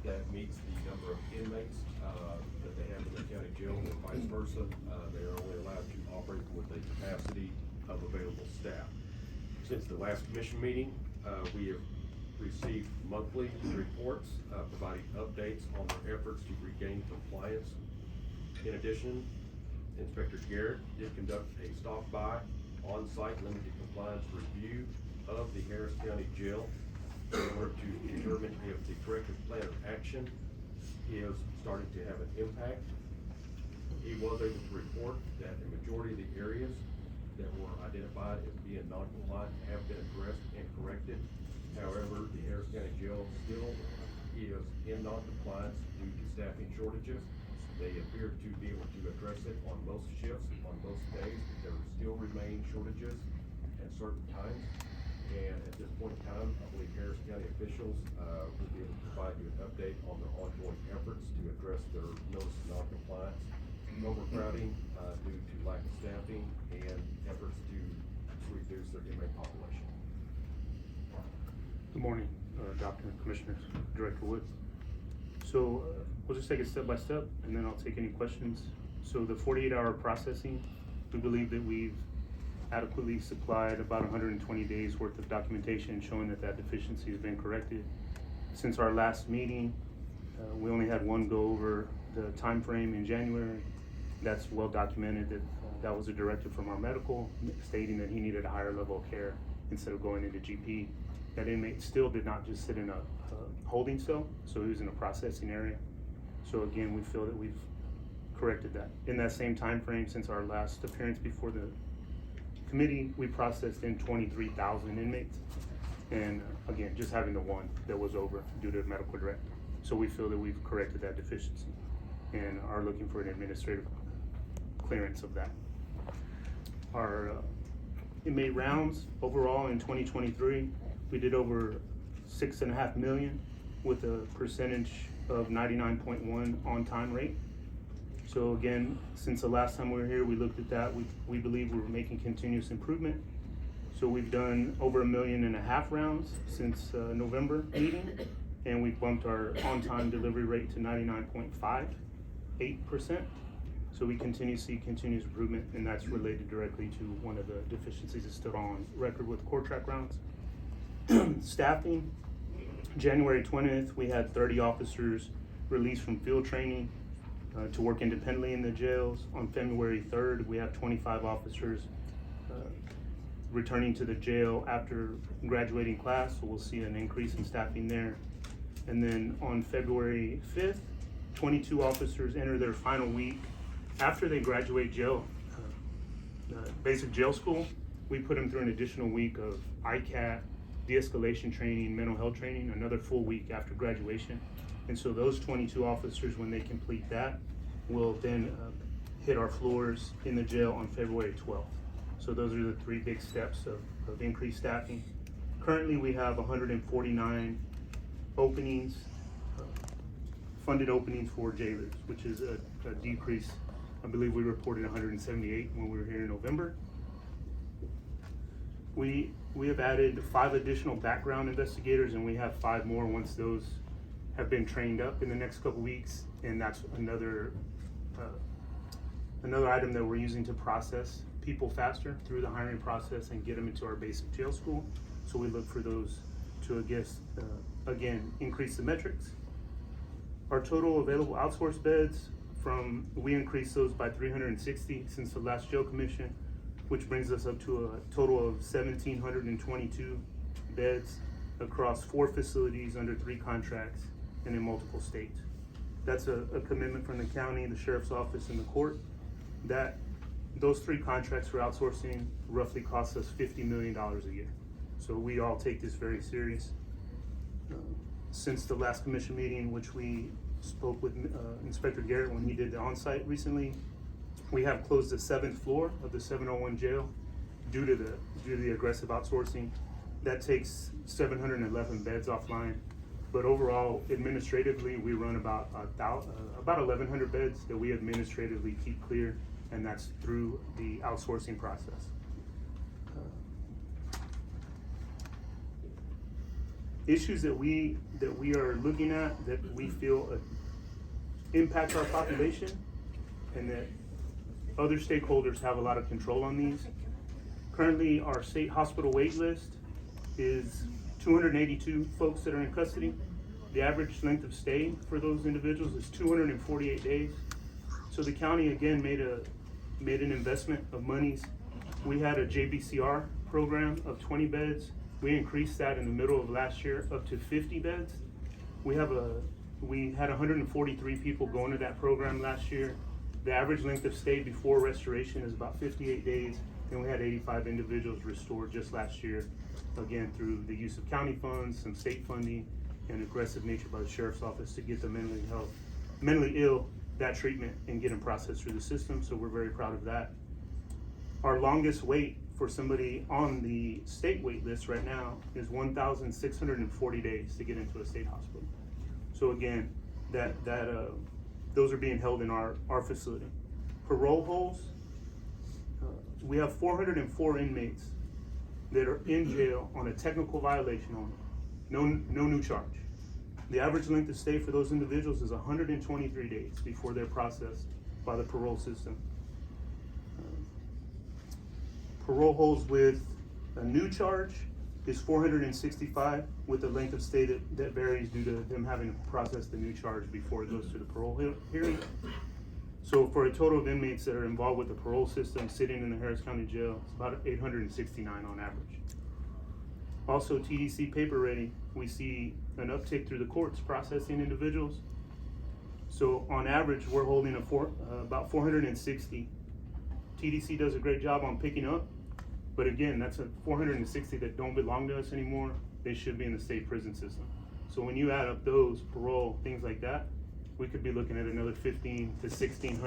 that meets the number of inmates that they have in the county jail, and vice versa. They are only allowed to operate with a capacity of available staff. Since the last commission meeting, we have received monthly reports providing updates on their efforts to regain compliance. In addition, Inspector Garrett did conduct a stop-by on-site limited compliance review of the Harris County Jail in order to determine if the corrective plan of action is starting to have an impact. He was able to report that the majority of the areas that were identified as being non-compliant have been addressed and corrected. However, the Harris County Jail still is in non-compliance due to staffing shortages. They appear to be able to address it on most shifts, on most days, but there still remain shortages at certain times. And at this point in time, I believe Harris County officials will be able to provide you an update on their ongoing efforts to address their notice of non-compliance, overcrowding due to lack of staffing, and efforts to reduce their inmate population. Good morning, Doctor and Commissioners, Director Wood. So we'll just take it step by step, and then I'll take any questions. So the 48-hour processing, we believe that we've adequately supplied about 120 days worth of documentation showing that that deficiency has been corrected. Since our last meeting, we only had one go over the time frame in January. That's well documented that that was a directive from our medical stating that he needed a higher level of care instead of going into GP. That inmate still did not just sit in a holding cell, so he was in a processing area. So again, we feel that we've corrected that. In that same time frame, since our last appearance before the committee, we processed in 23,000 inmates, and again, just having the one that was over due to medical directive. So we feel that we've corrected that deficiency and are looking for an administrative clearance of that. Our inmate rounds overall in 2023, we did over 6.5 million with a percentage of 99.1 on-time rate. So again, since the last time we were here, we looked at that. We believe we're making continuous improvement. So we've done over 1.5 million rounds since November meeting, and we've bumped our on-time delivery rate to 99.58%. So we continue to see continuous improvement, and that's related directly to one of the deficiencies that's still on record with core track rounds. Staffing, January 20th, we had 30 officers released from field training to work independently in the jails. On February 3rd, we have 25 officers returning to the jail after graduating class, so we'll see an increase in staffing there. And then on February 5th, 22 officers enter their final week after they graduate jail, basic jail school. We put them through an additional week of ICAT, de-escalation training, mental health training, another full week after graduation. And so those 22 officers, when they complete that, will then hit our floors in the jail on February 12th. So those are the three big steps of increased staffing. Currently, we have 149 openings, funded openings for jailers, which is a decrease. I believe we reported 178 when we were here in November. We have added 5 additional background investigators, and we have 5 more once those have been trained up in the next couple weeks, and that's another item that we're using to process people faster through the hiring process and get them into our basic jail school. So we look for those to, again, increase the metrics. Our total available outsourced beds, we increased those by 360 since the last jail commission, which brings us up to a total of 1,722 beds across 4 facilities under 3 contracts and in multiple states. That's a commitment from the county, the sheriff's office, and the court. Those 3 contracts for outsourcing roughly cost us $50 million a year. So we all take this very serious. Since the last commission meeting, which we spoke with Inspector Garrett when he did the on-site recently, we have closed the 7th floor of the 701 jail due to the aggressive outsourcing. That takes 711 beds offline. But overall, administratively, we run about 1,100 beds that we administratively keep clear, and that's through the outsourcing process. issues that we are looking at that we feel impact our population, and that other stakeholders have a lot of control on these. Currently, our state hospital wait list is 282 folks that are in custody. The average length of stay for those individuals is 248 days. So the county again made an investment of monies. We had a JBCR program of 20 beds. We increased that in the middle of last year up to 50 beds. We had 143 people going to that program last year. The average length of stay before restoration is about 58 days, and we had 85 individuals restored just last year, again through the use of county funds, some state funding, and aggressive nature by the sheriff's office to get the mentally ill that treatment and get them processed through the system. So we're very proud of that. Our longest wait for somebody on the state wait list right now is 1,640 days to get into a state hospital. So again, those are being held in our facility. Parole holds, we have 404 inmates that are in jail on a technical violation only, no new charge. The average length of stay for those individuals is 123 days before they're processed by the parole system. Parole holds with a new charge is 465, with a length of stay that varies due to them having to process the new charge before it goes to the parole hearing. So for a total of inmates that are involved with the parole system sitting in the Harris County Jail, it's about 869 on average. Also, TDC paper ready, we see an uptick through the courts processing individuals. So on average, we're holding about 460. TDC does a great job on picking up, but again, that's 460 that don't belong to us anymore. They should be in the state prison system. So when you add up those, parole, things like that, we could be looking at another 1,500 to 1,600